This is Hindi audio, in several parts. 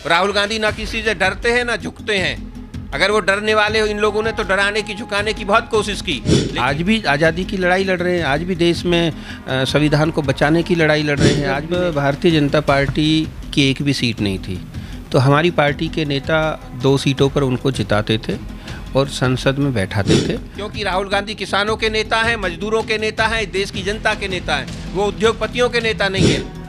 राहुल गांधी ना किसी से डरते हैं ना झुकते हैं। अगर वो डरने वाले हो, इन लोगों ने तो डराने की झुकाने की बहुत कोशिश की। आज भी आज़ादी की लड़ाई लड़ रहे हैं, आज भी देश में संविधान को बचाने की लड़ाई लड़ रहे हैं। आज भी भारतीय जनता पार्टी की एक भी सीट नहीं थी, तो हमारी पार्टी के नेता 2 सीटों पर उनको जिताते थे और संसद में बैठाते थे। क्योंकि राहुल गांधी किसानों के नेता हैं, मजदूरों के नेता हैं, देश की जनता के नेता हैं, वो उद्योगपतियों के नेता नहीं है।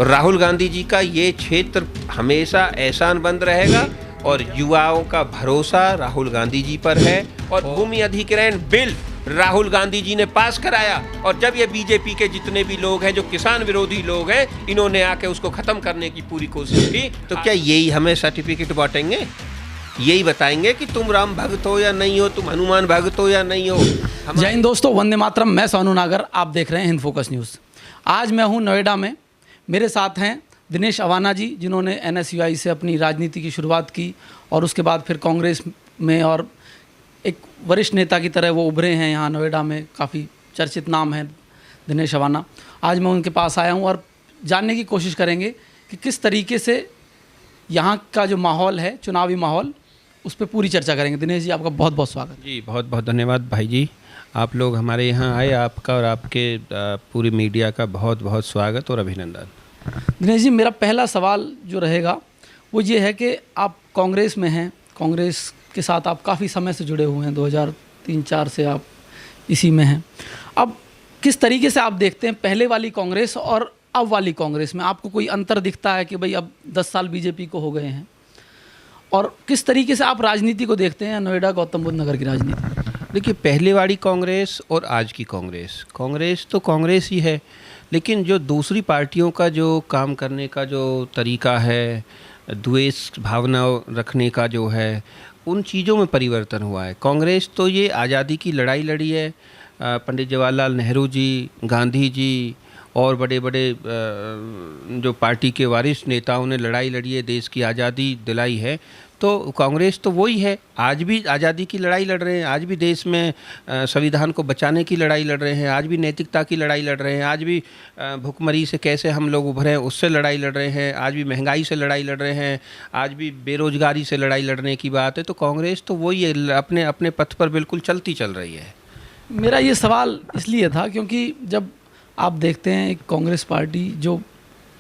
राहुल गांधी जी का ये क्षेत्र हमेशा एहसान बंद रहेगा और युवाओं का भरोसा राहुल गांधी जी पर है। और भूमि अधिग्रहण बिल राहुल गांधी जी ने पास कराया, और जब ये बीजेपी के जितने भी लोग हैं जो किसान विरोधी लोग हैं, इन्होंने आके उसको खत्म करने की पूरी कोशिश की, तो क्या यही हमें सर्टिफिकेट बांटेंगे? यही बताएंगे कि तुम राम भक्त हो या नहीं हो, तुम हनुमान भक्त हो या नहीं हो? जय हिंद दोस्तों, वंदे मातरम। मैं सोनू नागर, आप देख रहे हैं हिंद फोकस न्यूज़। आज मैं हूं नोएडा में, मेरे साथ हैं दिनेश अवाना जी, जिन्होंने NSUI से अपनी राजनीति की शुरुआत की और उसके बाद फिर कांग्रेस में और एक वरिष्ठ नेता की तरह वो उभरे हैं। यहाँ नोएडा में काफ़ी चर्चित नाम है दिनेश अवाना। आज मैं उनके पास आया हूँ और जानने की कोशिश करेंगे कि किस तरीके से यहाँ का जो माहौल है, चुनावी माहौल, उस पर पूरी चर्चा करेंगे। दिनेश जी, आपका बहुत बहुत स्वागत। जी, बहुत बहुत धन्यवाद भाई जी, आप लोग हमारे यहाँ आए। आपका और आपके पूरी मीडिया का बहुत बहुत स्वागत और अभिनंदन। दिनेश जी, मेरा पहला सवाल जो रहेगा वो ये है कि आप कांग्रेस में हैं, कांग्रेस के साथ आप काफ़ी समय से जुड़े हुए हैं, 2003-04 से आप इसी में हैं। अब किस तरीके से आप देखते हैं पहले वाली कांग्रेस और अब वाली कांग्रेस में? आपको कोई अंतर दिखता है कि भाई अब 10 साल बीजेपी को हो गए हैं? और किस तरीके से आप राजनीति को देखते हैं, नोएडा गौतम बुद्ध नगर की राजनीति? देखिए, पहले वाली कांग्रेस और आज की कांग्रेस तो कांग्रेस ही है, लेकिन जो दूसरी पार्टियों का जो काम करने का जो तरीका है, द्वेष भावना रखने का जो है, उन चीज़ों में परिवर्तन हुआ है। कांग्रेस तो ये आज़ादी की लड़ाई लड़ी है, पंडित जवाहरलाल नेहरू जी, गांधी जी और बड़े बड़े जो पार्टी के वरिष्ठ नेताओं ने लड़ाई लड़ी है, देश की आज़ादी दिलाई है। तो कांग्रेस तो वही है, आज भी आज़ादी की लड़ाई लड़ रहे हैं, आज भी देश में संविधान को बचाने की लड़ाई लड़ रहे हैं, आज भी नैतिकता की लड़ाई लड़ रहे हैं, आज भी भुखमरी से कैसे हम लोग उभरे हैं उससे लड़ाई लड़ रहे हैं, आज भी महंगाई से लड़ाई लड़ रहे हैं, आज भी बेरोजगारी से लड़ाई लड़ने की बात है। तो कांग्रेस तो वही है, अपने अपने पथ पर बिल्कुल चलती चल रही है। मेरा ये सवाल इसलिए था क्योंकि जब आप देखते हैं एक कांग्रेस पार्टी जो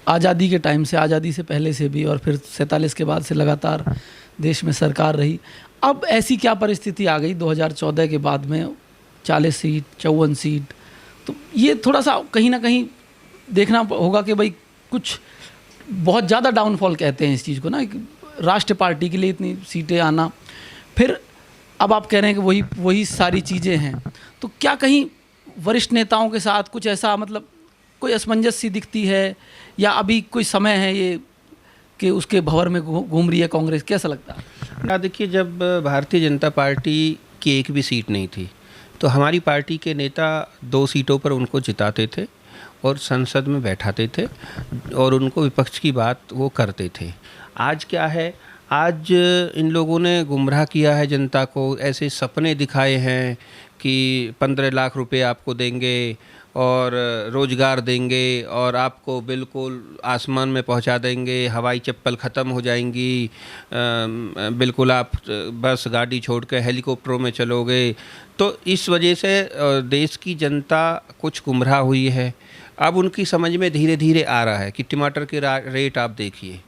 आज़ादी के टाइम से, आज़ादी से पहले से भी और फिर 47 के बाद से लगातार देश में सरकार रही, अब ऐसी क्या परिस्थिति आ गई 2014 के बाद में 40 सीट, 54 सीट? तो ये थोड़ा सा कहीं ना कहीं देखना होगा कि भाई कुछ बहुत ज़्यादा डाउनफॉल कहते हैं इस चीज़ को ना, राष्ट्रीय पार्टी के लिए इतनी सीटें आना। फिर अब आप कह रहे हैं कि वही सारी चीज़ें हैं, तो क्या कहीं वरिष्ठ नेताओं के साथ कुछ ऐसा, मतलब कोई असमंजस सी दिखती है, या अभी कोई समय है ये कि उसके भंवर में घूम रही है कांग्रेस? कैसा लगता है? देखिए, जब भारतीय जनता पार्टी की एक भी सीट नहीं थी, तो हमारी पार्टी के नेता 2 सीटों पर उनको जिताते थे और संसद में बैठाते थे और उनको विपक्ष की बात वो करते थे। आज क्या है, आज इन लोगों ने गुमराह किया है जनता को, ऐसे सपने दिखाए हैं कि 15 लाख रुपए आपको देंगे और रोज़गार देंगे और आपको बिल्कुल आसमान में पहुंचा देंगे, हवाई चप्पल ख़त्म हो जाएंगी, बिल्कुल आप बस गाड़ी छोड़ कर हेलीकॉप्टरों में चलोगे। तो इस वजह से देश की जनता कुछ गुमराह हुई है। अब उनकी समझ में धीरे धीरे आ रहा है कि टमाटर के रेट आप देखिए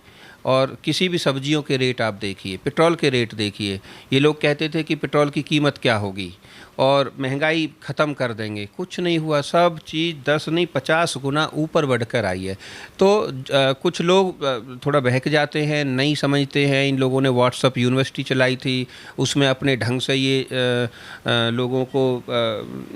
और किसी भी सब्जियों के रेट आप देखिए, पेट्रोल के रेट देखिए। ये लोग कहते थे कि पेट्रोल की कीमत क्या होगी और महंगाई ख़त्म कर देंगे, कुछ नहीं हुआ। सब चीज़ 10 नहीं 50 गुना ऊपर बढ़कर आई है। तो कुछ लोग थोड़ा बहक जाते हैं, नहीं समझते हैं। इन लोगों ने व्हाट्सएप यूनिवर्सिटी चलाई थी, उसमें अपने ढंग से ये लोगों को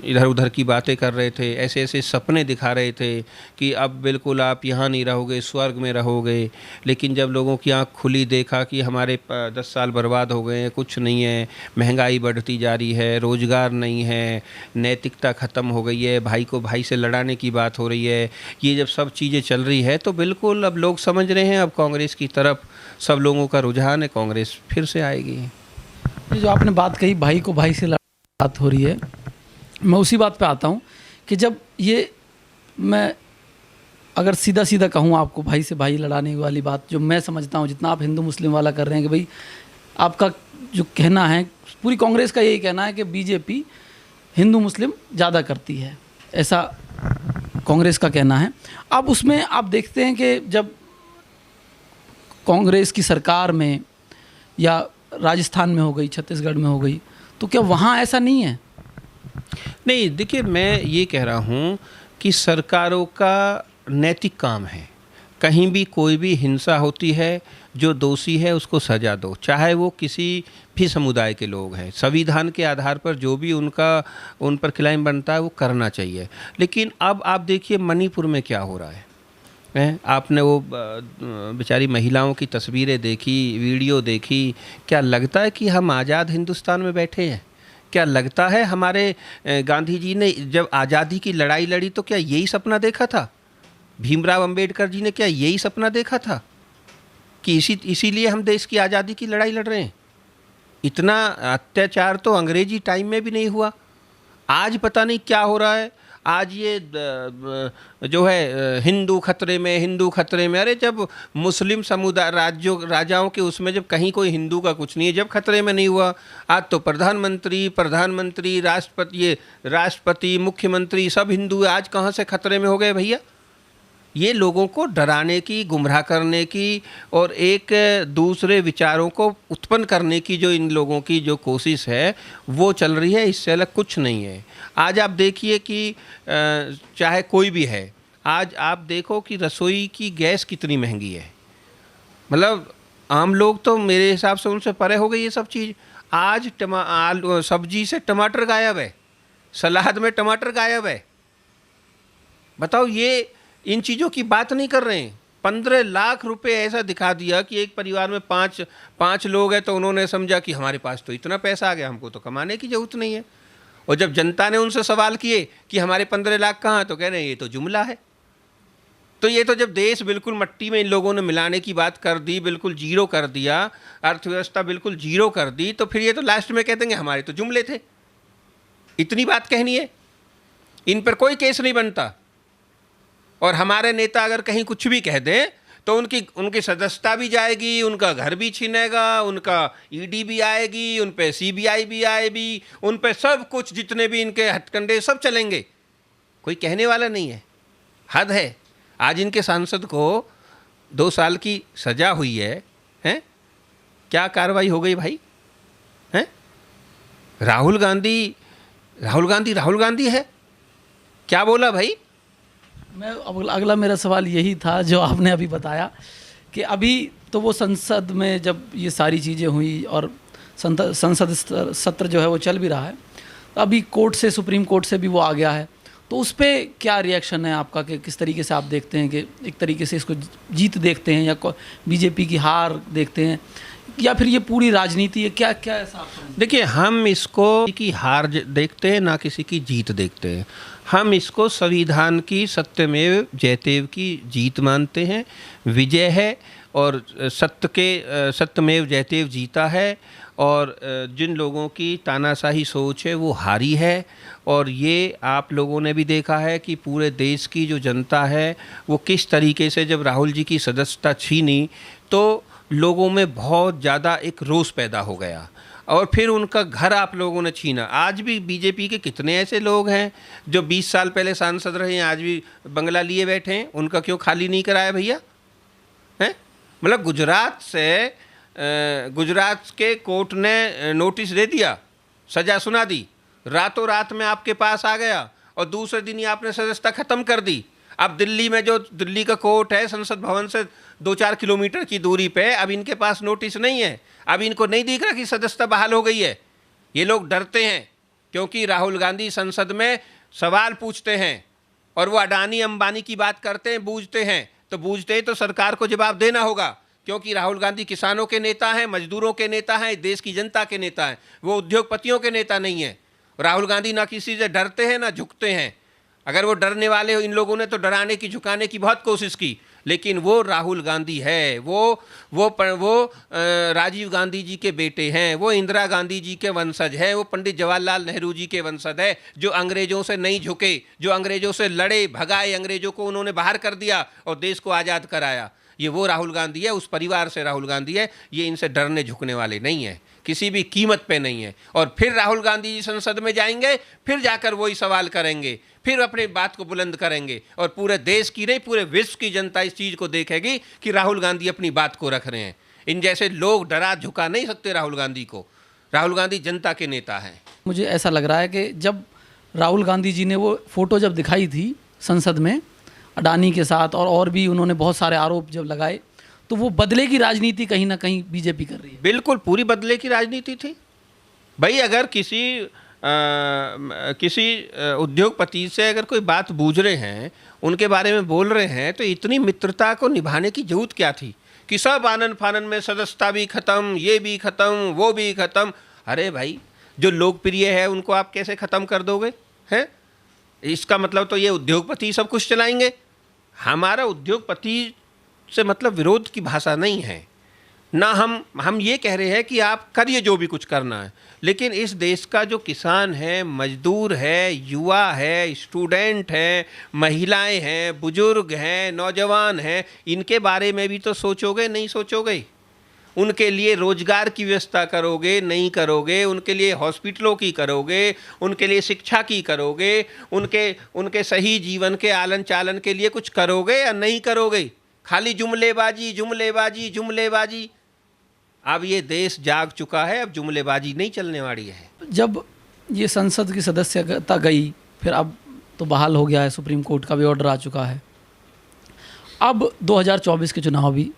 इधर उधर की बातें कर रहे थे, ऐसे ऐसे सपने दिखा रहे थे कि अब बिल्कुल आप यहाँ नहीं रहोगे, स्वर्ग में रहोगे। लेकिन जब लोगों की आँख खुली, देखा कि हमारे 10 साल बर्बाद हो गए हैं, कुछ नहीं है, महंगाई बढ़ती जा रही है, रोज़गार नहीं है, नैतिकता ख़त्म हो गई है, भाई को भाई से लड़ाने की बात हो रही है, ये जब सब चीज़ें चल रही है तो बिल्कुल अब लोग समझ रहे हैं, अब कांग्रेस की तरफ सब लोगों का रुझान है, कांग्रेस फिर से आएगी। ये जो आपने बात कही, भाई को भाई से बात हो रही है, मैं उसी बात पे आता हूँ कि जब ये मैं अगर सीधा सीधा कहूँ आपको, भाई से भाई लड़ाने वाली बात जो मैं समझता हूँ, जितना आप हिंदू मुस्लिम वाला कर रहे हैं कि भाई आपका जो कहना है, पूरी कांग्रेस का यही कहना है कि बीजेपी हिंदू मुस्लिम ज़्यादा करती है, ऐसा कांग्रेस का कहना है। अब उसमें आप देखते हैं कि जब कांग्रेस की सरकार में या राजस्थान में हो गई, छत्तीसगढ़ में हो गई, तो क्या वहाँ ऐसा नहीं है? नहीं, देखिए मैं ये कह रहा हूँ कि सरकारों का नैतिक काम है, कहीं भी कोई भी हिंसा होती है, जो दोषी है उसको सज़ा दो, चाहे वो किसी भी समुदाय के लोग हैं। संविधान के आधार पर जो भी उन पर क्राइम बनता है वो करना चाहिए। लेकिन अब आप देखिए मणिपुर में क्या हो रहा है। आपने वो बेचारी महिलाओं की तस्वीरें देखी, वीडियो देखी, क्या लगता है कि हम आज़ाद हिंदुस्तान में बैठे हैं? क्या लगता है हमारे गांधी जी ने जब आज़ादी की लड़ाई लड़ी तो क्या यही सपना देखा था? भीमराव अंबेडकर जी ने क्या यही सपना देखा था कि इसीलिए हम देश की आज़ादी की लड़ाई लड़ रहे हैं? इतना अत्याचार तो अंग्रेजी टाइम में भी नहीं हुआ। आज पता नहीं क्या हो रहा है। आज ये जो है हिंदू खतरे में, हिंदू खतरे में। अरे जब मुस्लिम समुदाय राजाओं के उसमें जब कहीं कोई हिंदू का कुछ नहीं है, जब खतरे में नहीं हुआ, आज तो प्रधानमंत्री, राष्ट्रपति, मुख्यमंत्री सब हिंदू है। आज कहाँ से खतरे में हो गए भैया? ये लोगों को डराने की, गुमराह करने की और एक दूसरे विचारों को उत्पन्न करने की जो इन लोगों की जो कोशिश है वो चल रही है, इससे अलग कुछ नहीं है। आज आप देखिए कि चाहे कोई भी है, आज आप देखो कि रसोई की गैस कितनी महंगी है। मतलब आम लोग तो मेरे हिसाब से उनसे परे हो गई ये सब चीज़। आज सब्जी से टमाटर गायब है, सलाद में टमाटर गायब है। बताओ, ये इन चीज़ों की बात नहीं कर रहे हैं। 15 लाख रुपए ऐसा दिखा दिया कि एक परिवार में पाँच लोग हैं, तो उन्होंने समझा कि हमारे पास तो इतना पैसा आ गया, हमको तो कमाने की ज़रूरत नहीं है। और जब जनता ने उनसे सवाल किए कि हमारे 15 लाख कहाँ हैं, तो कह रहे हैं ये तो जुमला है। तो ये तो जब देश बिल्कुल मट्टी में इन लोगों ने मिलाने की बात कर दी, बिल्कुल जीरो कर दिया, अर्थव्यवस्था बिल्कुल जीरो कर दी, तो फिर ये तो लास्ट में कह देंगे हमारे तो जुमले थे। इतनी बात कहनी है, इन पर कोई केस नहीं बनता। और हमारे नेता अगर कहीं कुछ भी कह दें तो उनकी सदस्यता भी जाएगी, उनका घर भी छीनेगा, उनका ईडी भी आएगी, उन पे सीबीआई भी आएगी, उन पे सब कुछ जितने भी इनके हथकंडे सब चलेंगे। कोई कहने वाला नहीं है। हद है। आज इनके सांसद को 2 साल की सज़ा हुई है, हैं? क्या कार्रवाई हो गई भाई? हैं? राहुल गांधी है। क्या बोला भाई? मैं अगला मेरा सवाल यही था जो आपने अभी बताया कि अभी तो वो संसद में जब ये सारी चीज़ें हुई और संसद सत्र जो है वो चल भी रहा है, तो अभी सुप्रीम कोर्ट से भी वो आ गया है, तो उस पर क्या रिएक्शन है आपका कि किस तरीके से आप देखते हैं कि एक तरीके से इसको जीत देखते हैं या बीजेपी की हार देखते हैं, या फिर ये पूरी राजनीति है? क्या ऐसा? देखिए, हम इसको की हार देखते हैं, ना किसी की जीत देखते हैं। हम इसको संविधान की सत्यमेव जयतेव की जीत मानते हैं, विजय है, और सत्यमेव जयतेव जीता है, और जिन लोगों की तानाशाही सोच है वो हारी है। और ये आप लोगों ने भी देखा है कि पूरे देश की जो जनता है वो किस तरीके से जब राहुल जी की सदस्यता छीनी तो लोगों में बहुत ज़्यादा एक रोष पैदा हो गया, और फिर उनका घर आप लोगों ने छीना। आज भी बीजेपी के कितने ऐसे लोग हैं जो 20 साल पहले सांसद रहे हैं, आज भी बंगला लिए बैठे हैं, उनका क्यों खाली नहीं कराया भैया? हैं? मतलब गुजरात के कोर्ट ने नोटिस दे दिया, सज़ा सुना दी, रातों रात में आपके पास आ गया, और दूसरे दिन ही आपने सदस्यता ख़त्म कर दी। अब दिल्ली में जो दिल्ली का कोर्ट है, संसद भवन से 2-4 किलोमीटर की दूरी पे, अब इनके पास नोटिस नहीं है। अब इनको नहीं दिख रहा कि सदस्यता बहाल हो गई है। ये लोग डरते हैं क्योंकि राहुल गांधी संसद में सवाल पूछते हैं, और वो अडानी अंबानी की बात करते हैं, बूझते हैं। तो बूझते हैं तो सरकार को जवाब देना होगा, क्योंकि राहुल गांधी किसानों के नेता हैं, मजदूरों के नेता हैं, देश की जनता के नेता हैं। वो उद्योगपतियों के नेता नहीं हैं। राहुल गांधी ना किसी से डरते हैं ना झुकते हैं। अगर वो डरने वाले हो, इन लोगों ने तो डराने की, झुकाने की बहुत कोशिश की, लेकिन वो राहुल गांधी है, वो राजीव गांधी जी के बेटे हैं, वो इंदिरा गांधी जी के वंशज है, वो पंडित जवाहरलाल नेहरू जी के वंशज है, जो अंग्रेजों से नहीं झुके, जो अंग्रेजों से लड़े, भगाए, अंग्रेजों को उन्होंने बाहर कर दिया और देश को आज़ाद कराया। ये वो राहुल गांधी है, उस परिवार से राहुल गांधी है। ये इनसे डरने झुकने वाले नहीं है, किसी भी कीमत पे नहीं है। और फिर राहुल गांधी जी संसद में जाएंगे, फिर जाकर वही सवाल करेंगे, फिर अपनी बात को बुलंद करेंगे और पूरे देश की नहीं, पूरे विश्व की जनता इस चीज़ को देखेगी कि राहुल गांधी अपनी बात को रख रहे हैं। इन जैसे लोग डरा झुका नहीं सकते राहुल गांधी को। राहुल गांधी जनता के नेता हैं। मुझे ऐसा लग रहा है कि जब राहुल गांधी जी ने वो फ़ोटो जब दिखाई थी संसद में अडानी के साथ, और भी उन्होंने बहुत सारे आरोप जब लगाए, तो वो बदले की राजनीति कहीं ना कहीं बीजेपी कर रही है। बिल्कुल पूरी बदले की राजनीति थी भाई। अगर किसी उद्योगपति से अगर कोई बात बूझ रहे हैं, उनके बारे में बोल रहे हैं, तो इतनी मित्रता को निभाने की जरूरत क्या थी कि सब आनंद फानन में सदस्यता भी खत्म, ये भी खत्म, वो भी खत्म। अरे भाई, जो लोकप्रिय है उनको आप कैसे खत्म कर दोगे? हैं, इसका मतलब तो ये उद्योगपति सब कुछ चलाएंगे। हमारा उद्योगपति से मतलब विरोध की भाषा नहीं है ना। हम ये कह रहे हैं कि आप करिए जो भी कुछ करना है, लेकिन इस देश का जो किसान है, मजदूर है, युवा है, स्टूडेंट है, महिलाएं हैं, बुजुर्ग हैं, नौजवान हैं, इनके बारे में भी तो सोचोगे? नहीं सोचोगे। उनके लिए रोजगार की व्यवस्था करोगे? नहीं करोगे। उनके लिए हॉस्पिटलों की करोगे? उनके लिए शिक्षा की करोगे? उनके सही जीवन के आलन चालन के लिए कुछ करोगे या नहीं करोगे? खाली जुमलेबाजी जुमलेबाजी जुमलेबाजी। अब ये देश जाग चुका है, अब जुमलेबाजी नहीं चलने वाली है। जब ये संसद की सदस्यता गई, फिर अब तो बहाल हो गया है, सुप्रीम कोर्ट का भी ऑर्डर आ चुका है। अब 2024 के चुनाव भी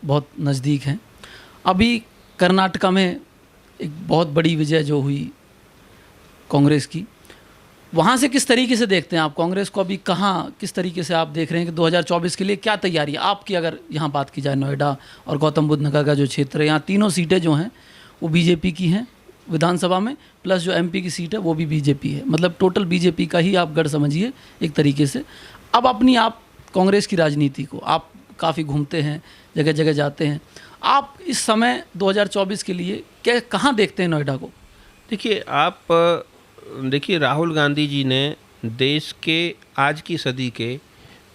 बहुत नज़दीक हैं। अभी कर्नाटका में एक बहुत बड़ी विजय जो हुई कांग्रेस की, वहाँ से किस तरीके से देखते हैं आप कांग्रेस को? अभी कहाँ, किस तरीके से आप देख रहे हैं कि 2024 के लिए क्या तैयारी है आपकी? अगर यहाँ बात की जाए, नोएडा और गौतम बुद्ध नगर का जो क्षेत्र है, यहाँ तीनों सीटें जो हैं वो बीजेपी की हैं विधानसभा में, प्लस जो एमपी की सीट है वो भी बीजेपी है। मतलब टोटल बीजेपी का ही आप गढ़ समझिए एक तरीके से। अब अपनी आप कांग्रेस की राजनीति को, आप काफ़ी घूमते हैं, जगह जगह जाते हैं, आप इस समय 2024 के लिए क्या कहाँ देखते हैं नोएडा को? देखिए, राहुल गांधी जी ने देश के आज की सदी के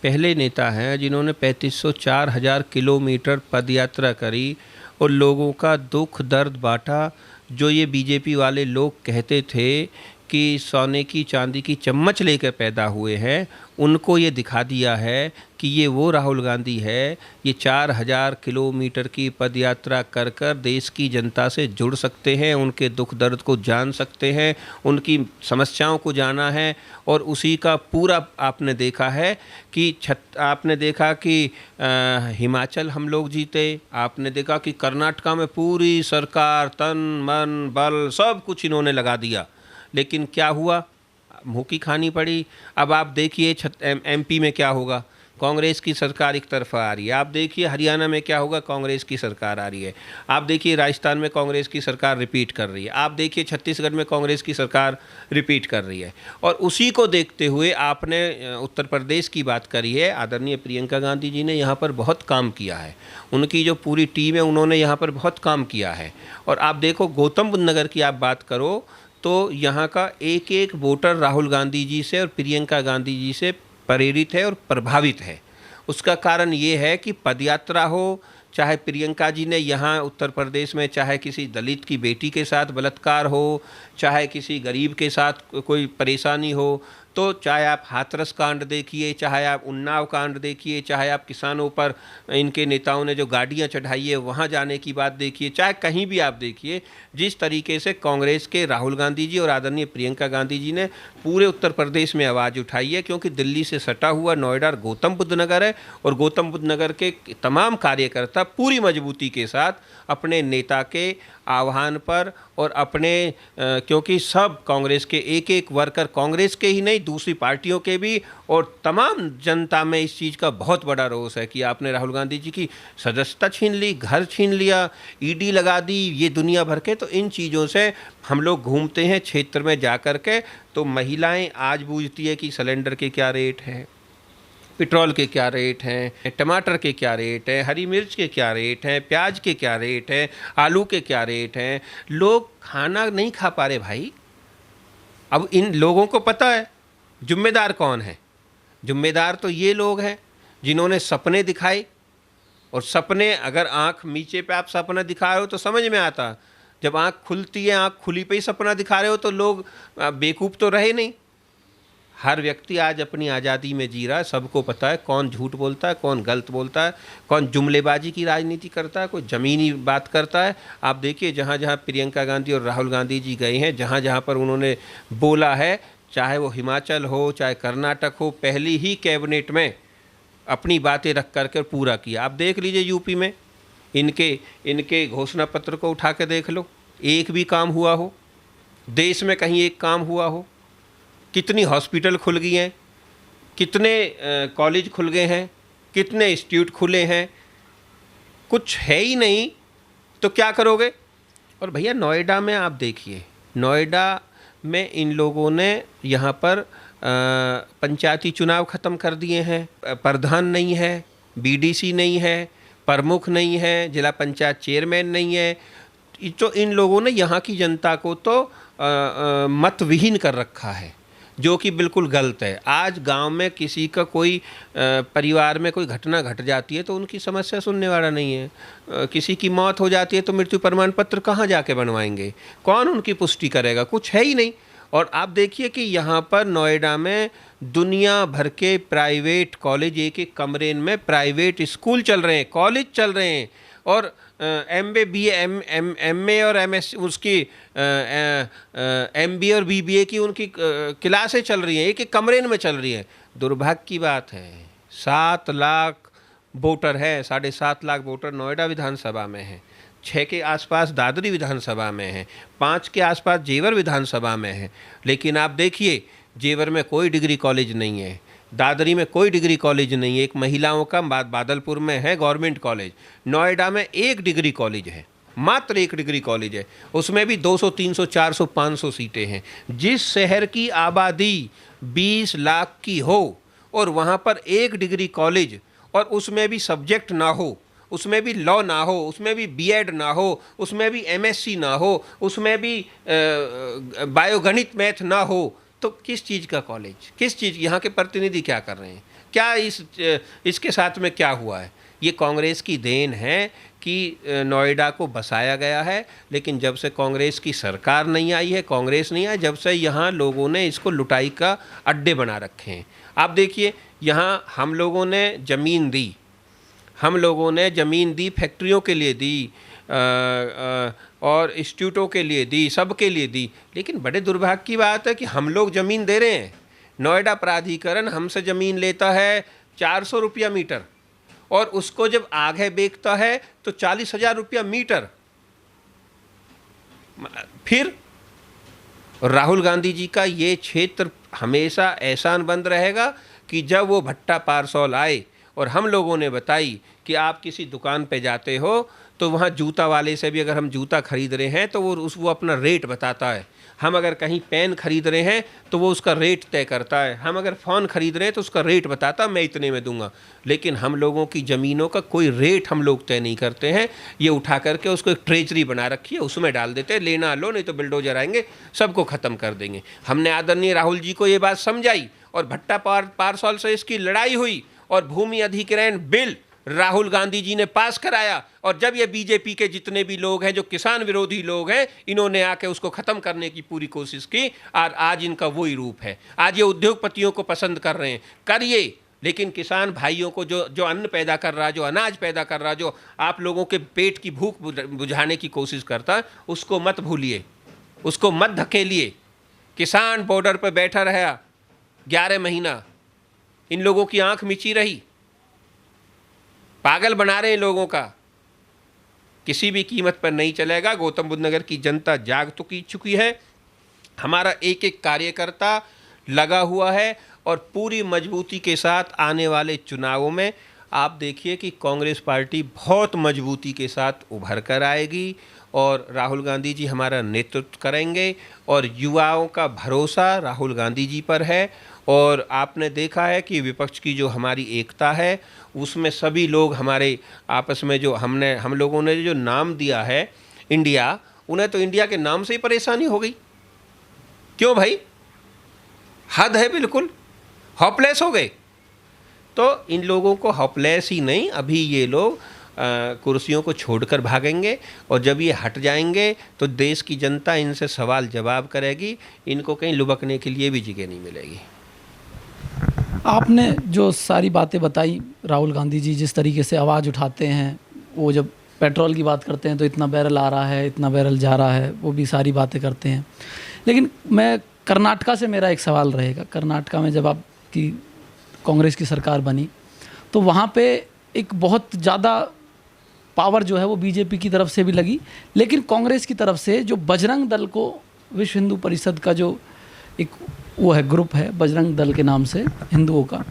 पहले नेता हैं जिन्होंने 3504,000 किलोमीटर पदयात्रा करी और लोगों का दुख दर्द बांटा। जो ये बीजेपी वाले लोग कहते थे कि सोने की चांदी की चम्मच लेकर पैदा हुए हैं, उनको ये दिखा दिया है कि ये वो राहुल गांधी है। ये 4000 किलोमीटर की पदयात्रा कर कर देश की जनता से जुड़ सकते हैं, उनके दुख दर्द को जान सकते हैं, उनकी समस्याओं को जाना है। और उसी का पूरा आपने देखा है कि आपने देखा कि हिमाचल हम लोग जीते, आपने देखा कि कर्नाटका में पूरी सरकार तन मन बल सब कुछ इन्होंने लगा दिया, लेकिन क्या हुआ? मुँह की खानी पड़ी। अब आप देखिए एमपी में क्या होगा, कांग्रेस की सरकार एक तरफा आ रही है। आप देखिए हरियाणा में क्या होगा, कांग्रेस की सरकार आ रही है। आप देखिए राजस्थान में कांग्रेस की सरकार रिपीट कर रही है। आप देखिए छत्तीसगढ़ में कांग्रेस की सरकार रिपीट कर रही है। और उसी को देखते हुए आपने उत्तर प्रदेश की बात करी है। आदरणीय प्रियंका गांधी जी ने यहाँ पर बहुत काम किया है, उनकी जो पूरी टीम है उन्होंने यहाँ पर बहुत काम किया है। और आप देखो गौतम बुद्ध नगर की आप बात करो तो यहाँ का एक एक वोटर राहुल गांधी जी से और प्रियंका गांधी जी से प्रेरित है और प्रभावित है। उसका कारण ये है कि पदयात्रा हो, चाहे प्रियंका जी ने यहाँ उत्तर प्रदेश में चाहे किसी दलित की बेटी के साथ बलात्कार हो, चाहे किसी गरीब के साथ कोई परेशानी हो, तो चाहे आप हाथरस कांड देखिए, चाहे आप उन्नाव कांड देखिए, चाहे आप किसानों पर इनके नेताओं ने जो गाड़ियाँ चढ़ाई है वहाँ जाने की बात देखिए, चाहे कहीं भी आप देखिए, जिस तरीके से कांग्रेस के राहुल गांधी जी और आदरणीय प्रियंका गांधी जी ने पूरे उत्तर प्रदेश में आवाज़ उठाई है। क्योंकि दिल्ली से सटा हुआ नोएडा गौतम बुद्ध नगर है और गौतम बुद्ध नगर के तमाम कार्यकर्ता पूरी मजबूती के साथ अपने नेता के आह्वान पर और अपने क्योंकि सब कांग्रेस के एक एक वर्कर, कांग्रेस के ही नहीं दूसरी पार्टियों के भी और तमाम जनता में इस चीज़ का बहुत बड़ा रोष है कि आपने राहुल गांधी जी की सदस्यता छीन ली, घर छीन लिया, ईडी लगा दी, ये दुनिया भर के। तो इन चीज़ों से हम लोग घूमते हैं क्षेत्र में जा कर के, तो महिलाएं आज बूझती है कि सिलेंडर के क्या रेट है, पेट्रोल के क्या रेट हैं, टमाटर के क्या रेट हैं, हरी मिर्च के क्या रेट हैं, प्याज के क्या रेट हैं, आलू के क्या रेट हैं। लोग खाना नहीं खा पा रहे भाई। अब इन लोगों को पता है जिम्मेदार कौन है। जिम्मेदार तो ये लोग हैं जिन्होंने सपने दिखाए, और सपने अगर आँख नीचे पे आप सपना दिखा रहे हो तो समझ में आता, जब आँख खुलती है, आँख खुली पे ही सपना दिखा रहे हो तो लोग बेवकूफ़ तो रहे नहीं। हर व्यक्ति आज अपनी आज़ादी में जी रहा है, सबको पता है कौन झूठ बोलता है, कौन गलत बोलता है, कौन जुमलेबाजी की राजनीति करता है, कोई ज़मीनी बात करता है। आप देखिए जहाँ जहाँ प्रियंका गांधी और राहुल गांधी जी गए हैं, जहाँ जहाँ पर उन्होंने बोला है, चाहे वो हिमाचल हो चाहे कर्नाटक हो, पहली ही कैबिनेट में अपनी बातें रख करके पूरा किया। आप देख लीजिए यूपी में इनके घोषणा पत्र को उठा के देख लो, एक भी काम हुआ हो, देश में कहीं एक काम हुआ हो। कितनी हॉस्पिटल खुल गई हैं, कितने कॉलेज खुल गए हैं, कितने इंस्टीट्यूट खुले हैं, कुछ है ही नहीं तो क्या करोगे। और भैया नोएडा में आप देखिए, नोएडा में इन लोगों ने यहाँ पर पंचायती चुनाव ख़त्म कर दिए हैं। प्रधान नहीं है, बीडीसी नहीं है, प्रमुख नहीं है, जिला पंचायत चेयरमैन नहीं है। तो इन लोगों ने यहाँ की जनता को तो मतविहीन कर रखा है, जो कि बिल्कुल गलत है। आज गांव में किसी का कोई परिवार में कोई घटना घट जाती है तो उनकी समस्या सुनने वाला नहीं है। किसी की मौत हो जाती है तो मृत्यु प्रमाण पत्र कहाँ जाके बनवाएंगे, कौन उनकी पुष्टि करेगा, कुछ है ही नहीं। और आप देखिए कि यहाँ पर नोएडा में दुनिया भर के प्राइवेट कॉलेज, एक एक कमरे में प्राइवेट स्कूल चल रहे हैं, कॉलेज चल रहे हैं, और MBA BA MA और MS उसकी MBA और BBA की उनकी क्लासें चल रही हैं, एक एक कमरे में चल रही हैं। दुर्भाग्य की बात है 7 लाख वोटर है, 7.5 लाख वोटर नोएडा विधानसभा में है, 6 के आसपास दादरी विधानसभा में है, 5 के आसपास जेवर विधानसभा में है। लेकिन आप देखिए जेवर में कोई डिग्री कॉलेज नहीं है, दादरी में कोई डिग्री कॉलेज नहीं है, एक महिलाओं का बादलपुर में है गवर्नमेंट कॉलेज। नोएडा में एक डिग्री कॉलेज है, मात्र एक डिग्री कॉलेज है, उसमें भी 200 300 400 500 सीटें हैं। जिस शहर की आबादी 20 लाख की हो और वहाँ पर एक डिग्री कॉलेज, और उसमें भी सब्जेक्ट ना हो, उसमें भी लॉ ना हो, उसमें भी BEd ना हो, उसमें भी MSc ना हो, उसमें भी बायोगणित मैथ ना हो, तो किस चीज़ का कॉलेज, किस चीज़, यहाँ के प्रतिनिधि क्या कर रहे हैं, क्या इसके साथ में क्या हुआ है। ये कांग्रेस की देन है कि नोएडा को बसाया गया है, लेकिन जब से कांग्रेस की सरकार नहीं आई है, कांग्रेस नहीं आई, जब से यहाँ लोगों ने इसको लुटाई का अड्डे बना रखे हैं। आप देखिए यहाँ हम लोगों ने ज़मीन दी, हम लोगों ने ज़मीन दी, फैक्ट्रियों के लिए दी, और इंस्टीट्यूटों के लिए दी, सबके लिए दी, लेकिन बड़े दुर्भाग्य की बात है कि हम लोग ज़मीन दे रहे हैं, नोएडा प्राधिकरण हमसे ज़मीन लेता है 400 रुपया मीटर, और उसको जब आगे बेचता है तो 40,000 रुपया मीटर। फिर राहुल गांधी जी का ये क्षेत्र हमेशा एहसान बंद रहेगा कि जब वो भट्टा पारसौल आए और हम लोगों ने बताई कि आप किसी दुकान पे जाते हो तो वहाँ जूता वाले से भी अगर हम जूता खरीद रहे हैं तो वो अपना रेट बताता है। हम अगर कहीं पेन खरीद रहे हैं तो वो उसका रेट तय करता है। हम अगर फ़ोन खरीद रहे हैं तो उसका रेट बताता है, मैं इतने में दूंगा। लेकिन हम लोगों की ज़मीनों का कोई रेट हम लोग तय नहीं करते हैं। ये उठा करके उसको एक ट्रेजरी बना रखी है, उसमें डाल देते हैं, लेना लो नहीं तो बिल्डोजर आएंगे सबको ख़त्म कर देंगे। हमने आदरणीय राहुल जी को ये बात समझाई और भट्टा पारसौल से इसकी लड़ाई हुई और भूमि अधिग्रहण बिल राहुल गांधी जी ने पास कराया। और जब ये बीजेपी के जितने भी लोग हैं जो किसान विरोधी लोग हैं, इन्होंने आके उसको ख़त्म करने की पूरी कोशिश की और आज इनका वही रूप है। आज ये उद्योगपतियों को पसंद कर रहे हैं, करिए, लेकिन किसान भाइयों को जो अन्न पैदा कर रहा है, जो अनाज पैदा कर रहा है, जो आप लोगों के पेट की भूख बुझाने की कोशिश करता है, उसको मत भूलिए, उसको मत धकेलिए। किसान बॉर्डर पर बैठा रहा 11 महीना, इन लोगों की आंख मिची रही, पागल बना रहे हैं लोगों का। किसी भी कीमत पर नहीं चलेगा। गौतम बुद्ध नगर की जनता जाग चुकी है। हमारा एक एक कार्यकर्ता लगा हुआ है और पूरी मजबूती के साथ आने वाले चुनावों में आप देखिए कि कांग्रेस पार्टी बहुत मजबूती के साथ उभर कर आएगी और राहुल गांधी जी हमारा नेतृत्व करेंगे और युवाओं का भरोसा राहुल गांधी जी पर है और आपने देखा है कि विपक्ष की जो हमारी एकता है उसमें सभी लोग हमारे आपस में जो हम लोगों ने जो नाम दिया है इंडिया, उन्हें तो इंडिया के नाम से ही परेशानी हो गई। क्यों भाई, हद है, बिल्कुल हॉपलेस हो गए। तो इन लोगों को हॉपलेस ही नहीं, अभी ये लोग कुर्सियों को छोड़कर भागेंगे और जब ये हट जाएंगे तो देश की जनता इनसे सवाल जवाब करेगी, इनको कहीं लुबकने के लिए भी जगह नहीं मिलेगी। आपने जो सारी बातें बताई, राहुल गांधी जी जिस तरीके से आवाज़ उठाते हैं, वो जब पेट्रोल की बात करते हैं तो इतना बैरल आ रहा है, इतना बैरल जा रहा है, वो भी सारी बातें करते हैं। लेकिन मैं कर्नाटका से मेरा एक सवाल रहेगा। कर्नाटका में जब आपकी कांग्रेस की सरकार बनी तो वहाँ पे एक बहुत ज़्यादा पावर जो है वो बीजेपी की तरफ से भी लगी, लेकिन कांग्रेस की तरफ से जो बजरंग दल को, विश्व हिंदू परिषद का जो एक वो है ग्रुप है बजरंग दल के नाम से हिंदुओं का,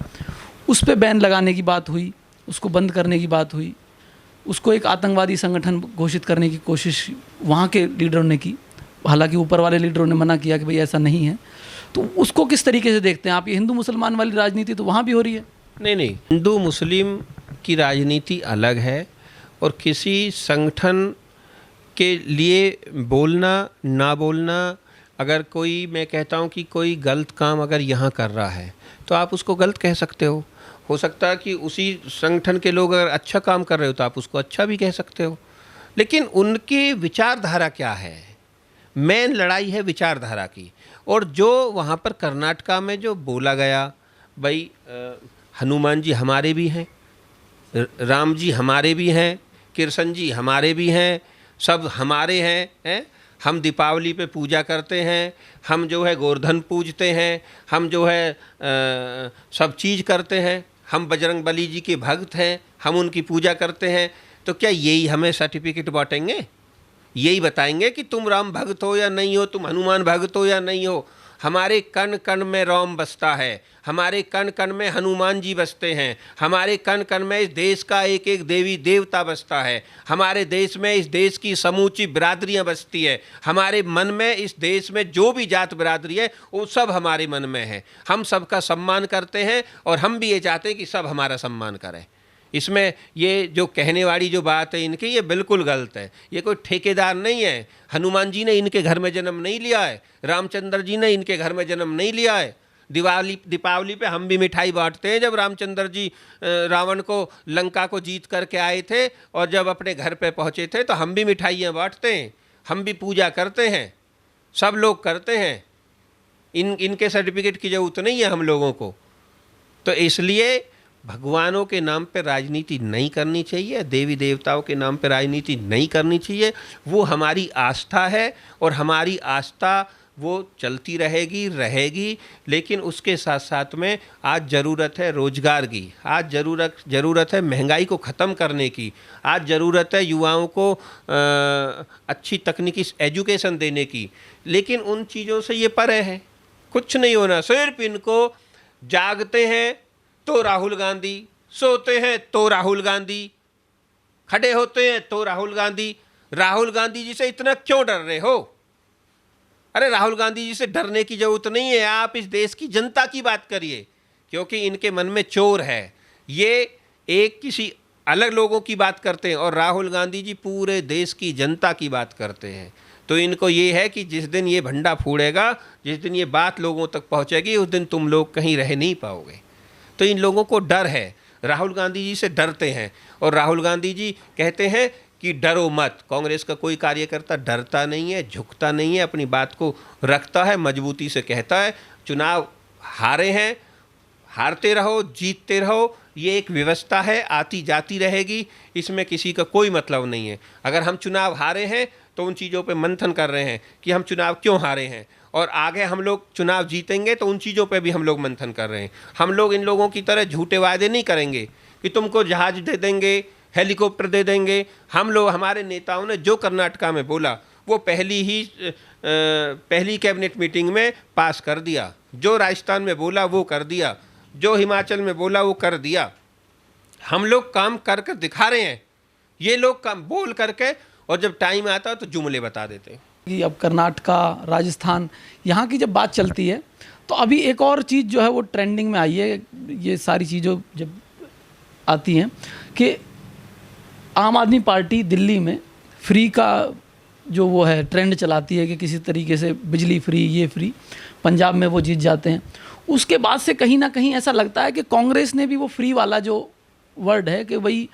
उस पे बैन लगाने की बात हुई, उसको बंद करने की बात हुई, उसको एक आतंकवादी संगठन घोषित करने की कोशिश वहाँ के लीडरों ने की। हालांकि ऊपर वाले लीडरों ने मना किया कि भाई ऐसा नहीं है। तो उसको किस तरीके से देखते हैं आप? ये हिंदू मुसलमान वाली राजनीति तो वहाँ भी हो रही है। नहीं, हिंदू मुस्लिम की राजनीति अलग है और किसी संगठन के लिए बोलना ना बोलना, अगर कोई, मैं कहता हूँ कि कोई गलत काम अगर यहाँ कर रहा है तो आप उसको गलत कह सकते हो सकता है कि उसी संगठन के लोग अगर अच्छा काम कर रहे हो तो आप उसको अच्छा भी कह सकते हो, लेकिन उनकी विचारधारा क्या है, मेन लड़ाई है विचारधारा की। और जो वहाँ पर कर्नाटका में जो बोला गया, भाई हनुमान जी हमारे भी हैं, राम जी हमारे भी हैं, कृष्ण जी हमारे भी हैं, सब हमारे हैं, हम दीपावली पे पूजा करते हैं, हम जो है गोवर्धन पूजते हैं, हम जो है सब चीज़ करते हैं, हम बजरंग बली जी के भक्त हैं, हम उनकी पूजा करते हैं। तो क्या यही हमें सर्टिफिकेट बांटेंगे? यही बताएंगे कि तुम राम भक्त हो या नहीं हो, तुम हनुमान भक्त हो या नहीं हो? हमारे कण कण में राम बसता है, हमारे कण कण में हनुमान जी बसते हैं, हमारे कण कण में इस देश का एक एक देवी देवता बसता है, हमारे देश में इस देश की समूची बिरादरियां बसती है, हमारे मन में इस देश में जो भी जात बिरादरी है वो सब हमारे मन में है। हम सबका सम्मान करते हैं और हम भी ये चाहते हैं कि सब हमारा सम्मान करें। इसमें ये जो कहने वाली जो बात है इनकी, ये बिल्कुल गलत है। ये कोई ठेकेदार नहीं है, हनुमान जी ने इनके घर में जन्म नहीं लिया है, रामचंद्र जी ने इनके घर में जन्म नहीं लिया है। दीपावली पे हम भी मिठाई बांटते हैं। जब रामचंद्र जी रावण को लंका को जीत करके आए थे और जब अपने घर पे पहुँचे थे तो हम भी मिठाइयाँ बांटते हैं, हम भी पूजा करते हैं, सब लोग करते हैं। इनके सर्टिफिकेट की ज़रूरत नहीं है हम लोगों को। तो इसलिए भगवानों के नाम पर राजनीति नहीं करनी चाहिए, देवी देवताओं के नाम पर राजनीति नहीं करनी चाहिए। वो हमारी आस्था है और हमारी आस्था वो चलती रहेगी, लेकिन उसके साथ साथ में आज ज़रूरत है रोज़गार की, आज ज़रूरत है महंगाई को ख़त्म करने की, आज ज़रूरत है युवाओं को अच्छी तकनीकी एजुकेशन देने की। लेकिन उन चीज़ों से ये परे है, कुछ नहीं होना। सिर्फ इनको जागते हैं तो राहुल गांधी, सोते हैं तो राहुल गांधी, खड़े होते हैं तो राहुल गांधी। राहुल गांधी जी से इतना क्यों डर रहे हो? अरे राहुल गांधी जी से डरने की जरूरत नहीं है, आप इस देश की जनता की बात करिए, क्योंकि इनके मन में चोर है। ये एक किसी अलग लोगों की बात करते हैं और राहुल गांधी जी पूरे देश की जनता की बात करते हैं। तो इनको ये है कि जिस दिन ये भंडा फूटेगा, जिस दिन ये बात लोगों तक पहुंचेगी, उस दिन तुम लोग कहीं रह नहीं पाओगे। तो इन लोगों को डर है, राहुल गांधी जी से डरते हैं। और राहुल गांधी जी कहते हैं कि डरो मत। कांग्रेस का कोई कार्यकर्ता डरता नहीं है, झुकता नहीं है, अपनी बात को रखता है, मजबूती से कहता है। चुनाव हारे हैं, हारते रहो, जीतते रहो, ये एक व्यवस्था है, आती जाती रहेगी, इसमें किसी का कोई मतलब नहीं है। अगर हम चुनाव हारे हैं तो उन चीज़ों पे मंथन कर रहे हैं कि हम चुनाव क्यों हारे हैं, और आगे हम लोग चुनाव जीतेंगे तो उन चीज़ों पे भी हम लोग मंथन कर रहे हैं। हम लोग इन लोगों की तरह झूठे वादे नहीं करेंगे कि तुमको जहाज दे देंगे, हेलीकॉप्टर दे देंगे। हम लोग, हमारे नेताओं ने जो कर्नाटका में बोला वो पहली कैबिनेट मीटिंग में पास कर दिया, जो राजस्थान में बोला वो कर दिया, जो हिमाचल में बोला वो कर दिया। हम लोग काम करके दिखा रहे हैं, ये लोग काम बोल करके और जब टाइम आता है तो जुमले बता देते हैं। कि अब कर्नाटका, राजस्थान, यहाँ की जब बात चलती है तो अभी एक और चीज़ जो है वो ट्रेंडिंग में आई है, ये सारी चीज़ों जब आती हैं कि आम आदमी पार्टी दिल्ली में फ्री का जो वो है ट्रेंड चलाती है कि किसी तरीके से बिजली फ्री, ये फ्री, पंजाब में वो जीत जाते हैं। उसके बाद से कहीं ना कहीं ऐसा लगता है कि कांग्रेस ने भी वो फ्री वाला जो वर्ड है कि भाई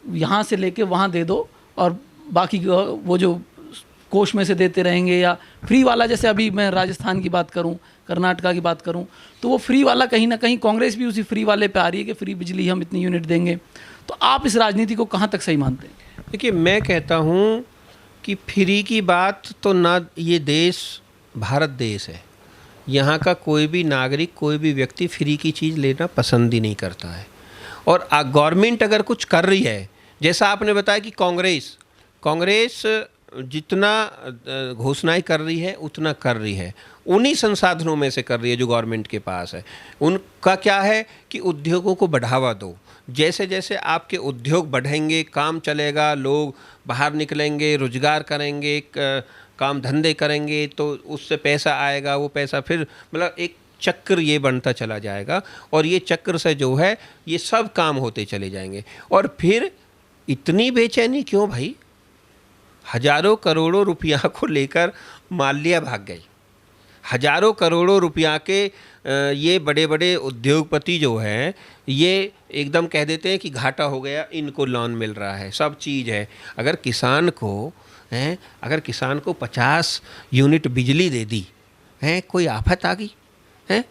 यहाँ से लेके वहाँ दे दो और बाकी वो जो कोष में से देते रहेंगे, या फ्री वाला, जैसे अभी मैं राजस्थान की बात करूं, कर्नाटका की बात करूं, तो वो फ्री वाला कहीं ना कहीं कांग्रेस भी उसी फ्री वाले पे आ रही है कि फ्री बिजली हम इतनी यूनिट देंगे। तो आप इस राजनीति को कहाँ तक सही मानते हैं? देखिए, मैं कहता हूँ कि फ्री की बात तो ना, ये देश भारत देश है, यहाँ का कोई भी नागरिक, कोई भी व्यक्ति फ्री की चीज़ लेना पसंद ही नहीं करता है। और गवर्नमेंट अगर कुछ कर रही है, जैसा आपने बताया कि कांग्रेस जितना घोषणाएं कर रही है उतना कर रही है, उन्हीं संसाधनों में से कर रही है जो गवर्नमेंट के पास है। उनका क्या है कि उद्योगों को बढ़ावा दो, जैसे जैसे आपके उद्योग बढ़ेंगे, काम चलेगा, लोग बाहर निकलेंगे, रोजगार करेंगे, काम धंधे करेंगे, तो उससे पैसा आएगा, वो पैसा फिर मतलब एक चक्र ये बनता चला जाएगा, और ये चक्र से जो है ये सब काम होते चले जाएंगे। और फिर इतनी बेचैनी क्यों भाई? हजारों करोड़ों रुपया को लेकर माल्या भाग गई। हजारों करोड़ों रुपया के ये बड़े बड़े उद्योगपति जो हैं, ये एकदम कह देते हैं कि घाटा हो गया, इनको लोन मिल रहा है, सब चीज़ है। अगर किसान को 50 यूनिट बिजली दे दी है, कोई आफत आ गई है?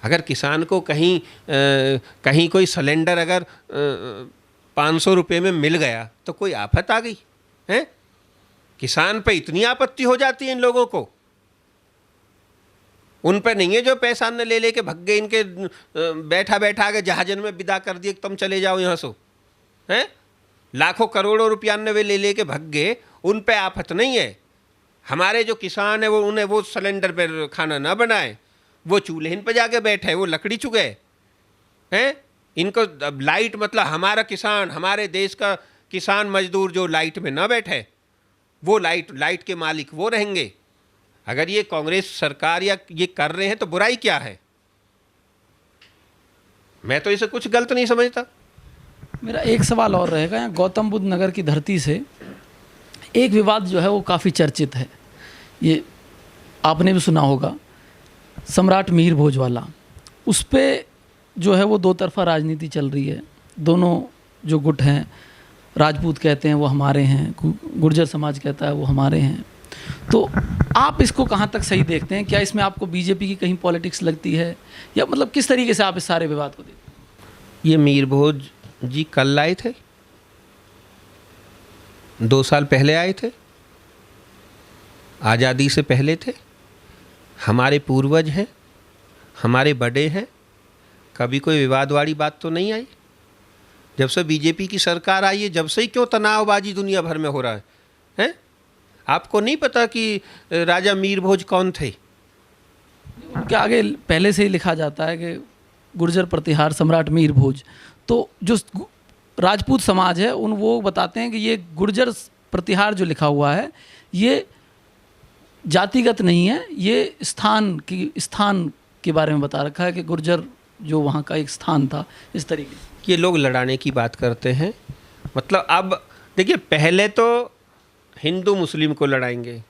अगर किसान को कहीं कोई सिलेंडर अगर 500 रुपये में मिल गया तो कोई आफत आ गई है? किसान पे इतनी आपत्ति हो जाती है इन लोगों को। उन पे नहीं है जो पैसा न ले लेके भग गए, इनके बैठा के जहाजन में विदा कर दिए, तुम चले जाओ यहाँ से, हैं? लाखों करोड़ों रुपया वे ले लेके भग गए, उन पे आफत नहीं है। हमारे जो किसान है वो, उन्हें वो सिलेंडर पर खाना ना बनाए, वो चूल्हे पे जाके बैठे, वो लकड़ी चुगे हैं। इनको लाइट, मतलब हमारा किसान, हमारे देश का किसान मजदूर जो लाइट में ना बैठे, वो लाइट के मालिक वो रहेंगे। अगर ये कांग्रेस सरकार या ये कर रहे हैं तो बुराई क्या है? मैं तो इसे कुछ गलत नहीं समझता। मेरा एक सवाल और रहेगा, यहाँ गौतम बुद्ध नगर की धरती से एक विवाद जो है वो काफ़ी चर्चित है, ये आपने भी सुना होगा, सम्राट मिहिर भोज वाला। उस पर जो है वो दो तरफा राजनीति चल रही है। दोनों जो गुट हैं, राजपूत कहते हैं वो हमारे हैं, गुर्जर समाज कहता है वो हमारे हैं। तो आप इसको कहाँ तक सही देखते हैं? क्या इसमें आपको बीजेपी की कहीं पॉलिटिक्स लगती है, या मतलब किस तरीके से आप इस सारे विवाद को देखते हैं? ये मिहिर भोज जी कल आए थे, 2 साल पहले आए थे, आज़ादी से पहले थे, हमारे पूर्वज हैं, हमारे बड़े हैं, कभी कोई विवाद वाली बात तो नहीं आई। जब से बीजेपी की सरकार आई है, जब से ही क्यों तनावबाजी दुनिया भर में हो रहा है, हैं? आपको नहीं पता कि राजा मिहिर भोज कौन थे? उनके आगे पहले से ही लिखा जाता है कि गुर्जर प्रतिहार सम्राट मिहिर भोज। तो जो राजपूत समाज है वो बताते हैं कि ये गुर्जर प्रतिहार जो लिखा हुआ है ये जातिगत नहीं है, ये स्थान के बारे में बता रखा है कि गुर्जर जो वहाँ का एक स्थान था, इस तरीके से। ये लोग लड़ाने की बात करते हैं। मतलब अब देखिए, पहले तो हिंदू मुस्लिम को लड़ाएंगे,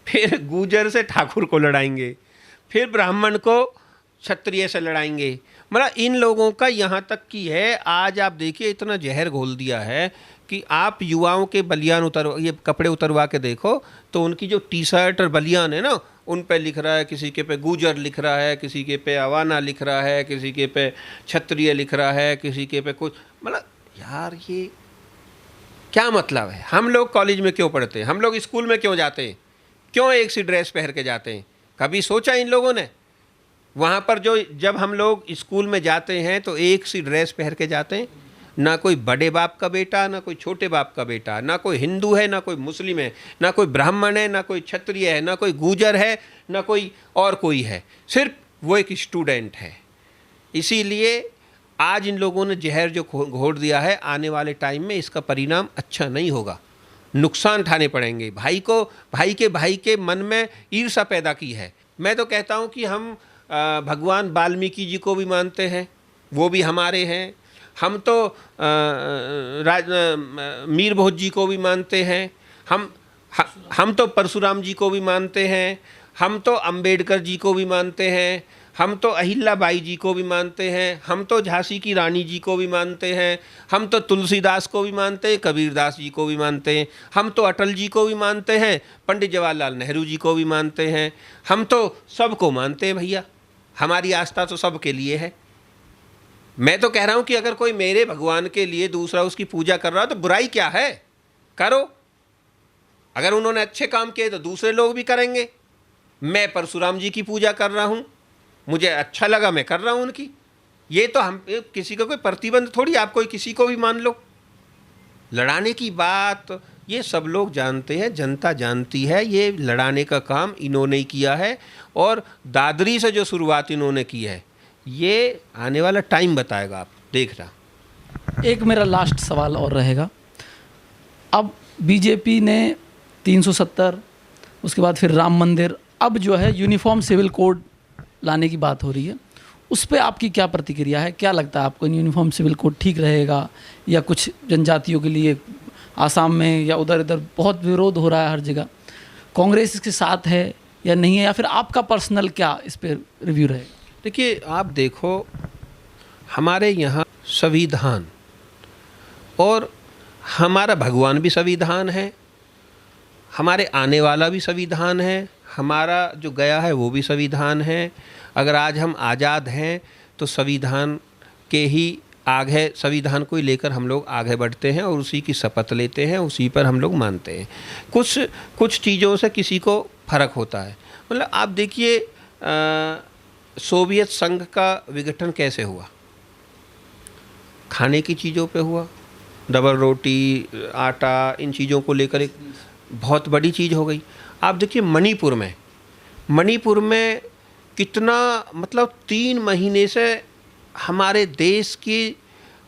फिर गुर्जर से ठाकुर को लड़ाएंगे, फिर ब्राह्मण को क्षत्रिय से लड़ाएंगे। मतलब इन लोगों का यहाँ तक की है, आज आप देखिए इतना जहर घोल दिया है कि आप युवाओं के बलियान ये कपड़े उतरवा के देखो तो उनकी जो टी शर्ट और बलियान है ना, उन पे लिख रहा है, किसी के पे गुर्जर लिख रहा है, किसी के पे अवाना लिख रहा है, किसी के पे क्षत्रिय लिख रहा है, किसी के पे कुछ। मतलब यार ये क्या मतलब है? हम लोग कॉलेज में क्यों पढ़ते हैं? हम लोग स्कूल में क्यों जाते हैं? क्यों एक सी ड्रेस पहन के जाते हैं? कभी सोचा इन लोगों ने? वहाँ पर जब हम लोग स्कूल में जाते हैं तो एक सी ड्रेस पहन के जाते हैं। ना कोई बड़े बाप का बेटा, ना कोई छोटे बाप का बेटा, ना कोई हिंदू है, ना कोई मुस्लिम है, ना कोई ब्राह्मण है, ना कोई क्षत्रिय है, ना कोई गुर्जर है, ना कोई और कोई है, सिर्फ वो एक स्टूडेंट है। इसीलिए आज इन लोगों ने जहर जो घोट दिया है, आने वाले टाइम में इसका परिणाम अच्छा नहीं होगा, नुकसान उठाने पड़ेंगे। भाई के मन में ईर्ष्या पैदा की है। मैं तो कहता हूँ कि हम भगवान वाल्मीकि जी को भी मानते हैं, वो भी हमारे हैं। हम तो मीर भोज जी को भी मानते हैं। हम तो परशुराम जी को भी मानते हैं। हम तो अंबेडकर जी को भी मानते हैं। हम तो अहिल्याबाई जी को भी मानते हैं। हम तो झांसी की रानी जी को भी मानते हैं। हम तो तुलसीदास को भी मानते हैं, कबीरदास जी को भी मानते हैं। हम तो अटल जी को भी मानते हैं, पंडित जवाहरलाल नेहरू जी को भी मानते हैं। हम तो सबको मानते हैं भैया, हमारी आस्था तो सबके लिए है। मैं तो कह रहा हूँ कि अगर कोई मेरे भगवान के लिए दूसरा उसकी पूजा कर रहा हो तो बुराई क्या है, करो। अगर उन्होंने अच्छे काम किए तो दूसरे लोग भी करेंगे। मैं परशुराम जी की पूजा कर रहा हूँ, मुझे अच्छा लगा, मैं कर रहा हूँ उनकी। ये तो हम किसी का कोई प्रतिबंध थोड़ी, आप कोई किसी को भी मान लो। लड़ाने की बात ये सब लोग जानते हैं, जनता जानती है। ये लड़ाने का काम इन्होंने ही किया है और दादरी से जो शुरुआत इन्होंने की है ये आने वाला टाइम बताएगा, आप देखना। एक मेरा लास्ट सवाल और रहेगा। अब बीजेपी ने 370, उसके बाद फिर राम मंदिर, अब जो है यूनिफॉर्म सिविल कोड लाने की बात हो रही है, उस पर आपकी क्या प्रतिक्रिया है? क्या लगता है आपको, यूनिफॉर्म सिविल कोड ठीक रहेगा या कुछ जनजातियों के लिए आसाम में या उधर इधर बहुत विरोध हो रहा है हर जगह, कांग्रेस इसके साथ है या नहीं है, या फिर आपका पर्सनल क्या इस पर रिव्यू रहेगा? देखिए, आप देखो, हमारे यहाँ संविधान और हमारा भगवान भी संविधान है, हमारे आने वाला भी संविधान है, हमारा जो गया है वो भी संविधान है। अगर आज हम आज़ाद हैं तो संविधान के ही आगे, संविधान को ही लेकर हम लोग आगे बढ़ते हैं और उसी की शपथ लेते हैं, उसी पर हम लोग मानते हैं। कुछ चीज़ों से किसी को फ़र्क होता है। मतलब आप देखिए, सोवियत संघ का विघटन कैसे हुआ? खाने की चीज़ों पे हुआ, डबल रोटी, आटा, इन चीज़ों को लेकर एक बहुत बड़ी चीज़ हो गई। आप देखिए मणिपुर में कितना, मतलब 3 महीने से हमारे देश की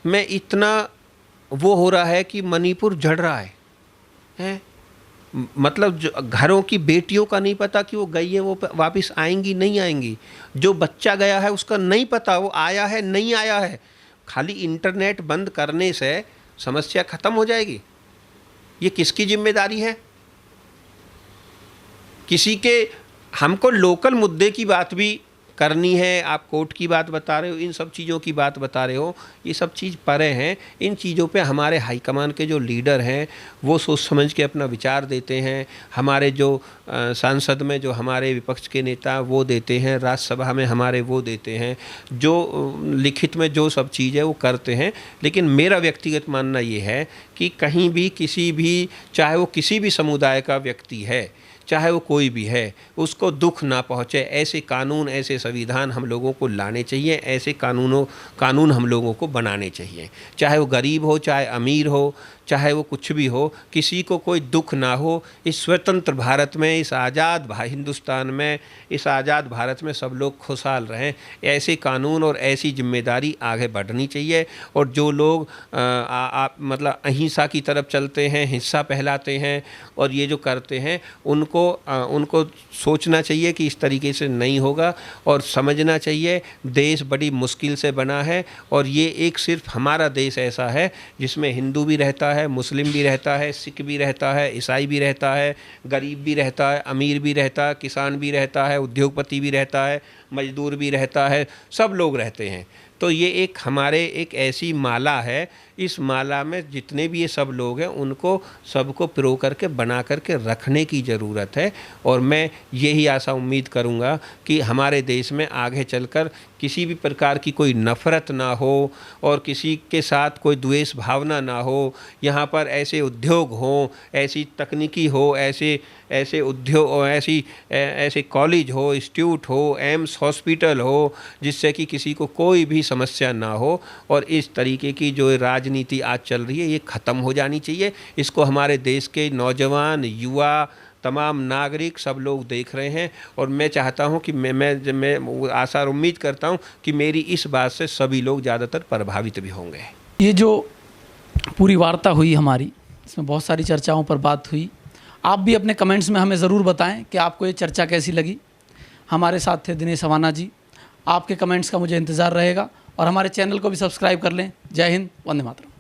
में इतना वो हो रहा है कि मणिपुर जड़ रहा है? मतलब जो घरों की बेटियों का नहीं पता कि वो गई है, वो वापस आएंगी नहीं आएंगी। जो बच्चा गया है उसका नहीं पता वो आया है नहीं आया है। खाली इंटरनेट बंद करने से समस्या ख़त्म हो जाएगी? ये किसकी जिम्मेदारी है? किसी के, हमको लोकल मुद्दे की बात भी करनी है। आप कोर्ट की बात बता रहे हो, इन सब चीज़ों की बात बता रहे हो, ये सब चीज़ परे हैं। इन चीज़ों पे हमारे हाईकमान के जो लीडर हैं वो सोच समझ के अपना विचार देते हैं। हमारे जो सांसद में जो हमारे विपक्ष के नेता वो देते हैं, राज्यसभा में हमारे वो देते हैं, जो लिखित में जो सब चीज़ है वो करते हैं। लेकिन मेरा व्यक्तिगत मानना ये है कि कहीं भी किसी भी, चाहे वो किसी भी समुदाय का व्यक्ति है, चाहे वो कोई भी है, उसको दुख ना पहुँचे, ऐसे कानून, ऐसे संविधान हम लोगों को लाने चाहिए। ऐसे कानून हम लोगों को बनाने चाहिए। चाहे वो गरीब हो, चाहे अमीर हो, चाहे वो कुछ भी हो, किसी को कोई दुख ना हो। इस स्वतंत्र भारत में, इस आज़ाद हिंदुस्तान में, इस आज़ाद भारत में सब लोग खुशहाल रहें। ऐसे कानून और ऐसी जिम्मेदारी आगे बढ़नी चाहिए। और जो लोग मतलब अहिंसा की तरफ चलते हैं, हिंसा फैलाते हैं और ये जो करते हैं, उनको सोचना चाहिए कि इस तरीके से नहीं होगा और समझना चाहिए देश बड़ी मुश्किल से बना है। और ये एक सिर्फ हमारा देश ऐसा है जिसमें हिंदू भी रहता है, मुस्लिम भी रहता है, सिख भी रहता है, ईसाई भी रहता है, गरीब भी रहता है, अमीर भी रहता है, किसान भी रहता है, उद्योगपति भी रहता है, मजदूर भी रहता है, सब लोग रहते हैं। तो ये एक हमारे एक ऐसी माला है, इस माला में जितने भी ये सब लोग हैं उनको सबको पिरो करके बना करके रखने की ज़रूरत है। और मैं यही आशा उम्मीद करूँगा कि हमारे देश में आगे चलकर किसी भी प्रकार की कोई नफ़रत ना हो और किसी के साथ कोई द्वेष भावना ना हो। यहाँ पर ऐसे उद्योग हों, ऐसी तकनीकी हो, ऐसे उद्योग, ऐसे कॉलेज हो, इंस्टीट्यूट हो, एम्स हॉस्पिटल हो, जिससे कि किसी को कोई भी समस्या ना हो। और इस तरीके की जो राजनीति आज चल रही है ये ख़त्म हो जानी चाहिए। इसको हमारे देश के नौजवान, युवा, तमाम नागरिक सब लोग देख रहे हैं। और मैं चाहता हूं कि मैं आशा और उम्मीद करता हूं कि मेरी इस बात से सभी लोग ज़्यादातर प्रभावित भी होंगे। ये जो पूरी वार्ता हुई हमारी, इसमें बहुत सारी चर्चाओं पर बात हुई। आप भी अपने कमेंट्स में हमें ज़रूर बताएं कि आपको ये चर्चा कैसी लगी। हमारे साथ थे दिनेश अवाना जी, आपके कमेंट्स का मुझे इंतज़ार रहेगा और हमारे चैनल को भी सब्सक्राइब कर लें। जय हिंद, वंदे मातरम।